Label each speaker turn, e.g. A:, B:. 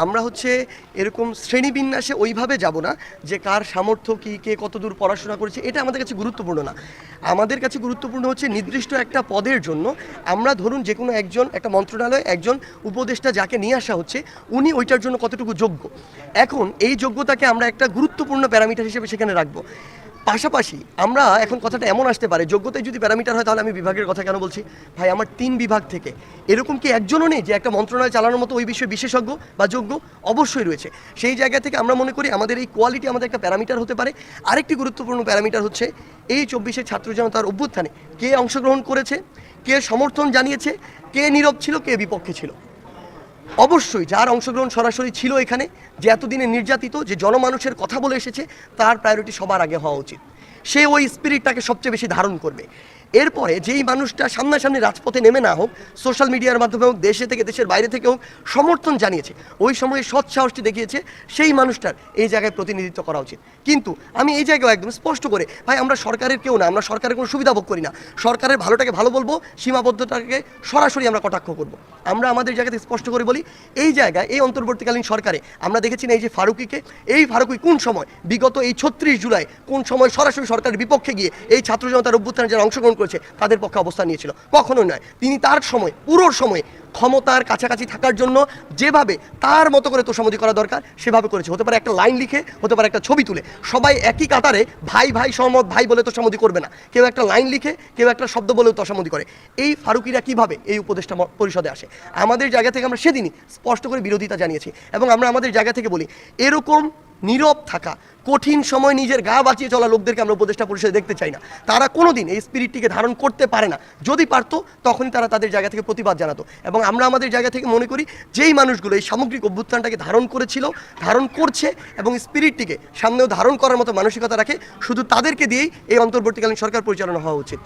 A: আমরা হচ্ছে এরকম শ্রেণীবিন্যাসে ওইভাবে যাব না যে কার সামর্থ্য কী, কে কতদূর পড়াশোনা করেছে, এটা আমাদের কাছে গুরুত্বপূর্ণ না। আমাদের কাছে গুরুত্বপূর্ণ হচ্ছে নির্দিষ্ট একটা পদের জন্য আমরা ধরুন যে কোনো একজন একটা মন্ত্রণালয়ে একজন উপদেষ্টা যাকে নিয়ে আসা হচ্ছে উনি ওইটার জন্য কতটুকু যোগ্য। এখন এই যোগ্যতাকে আমরা একটা গুরুত্বপূর্ণ প্যারামিটার হিসেবে সেখানে রাখবো। পাশাপাশি আমরা এখন কথাটা এমন আসতে পারে, যোগ্যতায় যদি প্যারামিটার হয় তাহলে আমি বিভাগের কথা কেন বলছি? ভাই, আমার 3 বিভাগ থেকে এরকম কি একজনও নেই যে একটা মন্ত্রণালয় চালানোর মতো ওই বিষয়ে বিশেষজ্ঞ বা যোগ্য? অবশ্যই রয়েছে। সেই জায়গা থেকে আমরা মনে করি আমাদের এই কোয়ালিটি আমাদের একটা প্যারামিটার হতে পারে। আরেকটি গুরুত্বপূর্ণ প্যারামিটার হচ্ছে এই 24-এর ছাত্র জনতার অভ্যুত্থানে কে অংশগ্রহণ করেছে, কে সমর্থন জানিয়েছে, কে নীরব ছিল, কে বিপক্ষে ছিল। অবশ্যই যার অংশগ্রহণ সরাসরি ছিল এখানে, যে এতদিনে নির্যাতিত, যে জনমানুষের কথা বলে এসেছে, তার প্রায়োরিটি সবার আগে হওয়া উচিত। সে ওই স্পিরিটটাকে সবচেয়ে বেশি ধারণ করবে। এরপরে যেই মানুষটা সামনাসামনি রাজপথে নেমে না হোক, সোশ্যাল মিডিয়ার মাধ্যমে হোক, দেশে থেকে দেশের বাইরে থেকে হোক, সমর্থন জানিয়েছে, ওই সময়ে সৎ সাহসটি দেখিয়েছে, সেই মানুষটার এই জায়গায় প্রতিনিধিত্ব করা উচিত। কিন্তু আমি এই জায়গায় একদম স্পষ্ট করে, ভাই আমরা সরকারের কেউ না, আমরা সরকারের কোনো সুবিধা ভোগ করি না। সরকারের ভালোটাকে ভালো বলবো, সীমাবদ্ধতাকে সরাসরি আমরা কটাক্ষ করব। আমরা আমাদের জায়গাতে স্পষ্ট করে বলি, এই জায়গায় এই অন্তর্বর্তীকালীন সরকারে আমরা দেখেছি না এই যে ফারুকিকে, এই ফারুকি কোন সময় বিগত এই 36 জুলাই কোন সময় সরাসরি সরকারের বিপক্ষে গিয়ে এই ছাত্র জনতার অভ্যুত্থানে যারা অংশগ্রহণ করেছে তাদের পক্ষে অবস্থান নিয়েছিল? কখনোই নয়। তিনি তার সময় পুরো সময় ক্ষমতার কাছাকাছি থাকার জন্য যেভাবে তার মতো করে তোষামোদি করা দরকার সেভাবে করেছে। হতে পারে একটা লাইন লিখে, হতে পারে একটা ছবি তুলে, সবাই একই কাতারে ভাই ভাই সহমত ভাই বলে তোষামোদি করবে না। কেউ একটা লাইন লিখে, কেউ একটা শব্দ বলেও তোষামোদি করে। এই ফারুকিরা কিভাবে এই উপদেষ্টা পরিষদে আসে? আমাদের জায়গা থেকে আমরা সেদিনই স্পষ্ট করে বিরোধিতা জানিয়েছি এবং আমরা আমাদের জায়গা থেকে বলি, এরকম নীরব থাকা, কঠিন সময় নিজের গা বাঁচিয়ে চলা লোকদেরকে আমরা উপদেষ্টা পরিষদে দেখতে চাই না। তারা কোনোদিন এই স্পিরিটটিকে ধারণ করতে পারে না। যদি পারতো তখনই তারা তাদের জায়গা থেকে প্রতিবাদ জানাতো। এবং আমরা আমাদের জায়গা থেকে মনে করি যেই মানুষগুলো এই সামগ্রিক অভ্যুত্থানটাকে ধারণ করেছিল, ধারণ করছে এবং স্পিরিটটিকে সামনেও ধারণ করার মতো মানসিকতা রাখে, শুধু তাদেরকে দিয়েই এই অন্তর্বর্তীকালীন সরকার পরিচালনা হওয়া উচিত।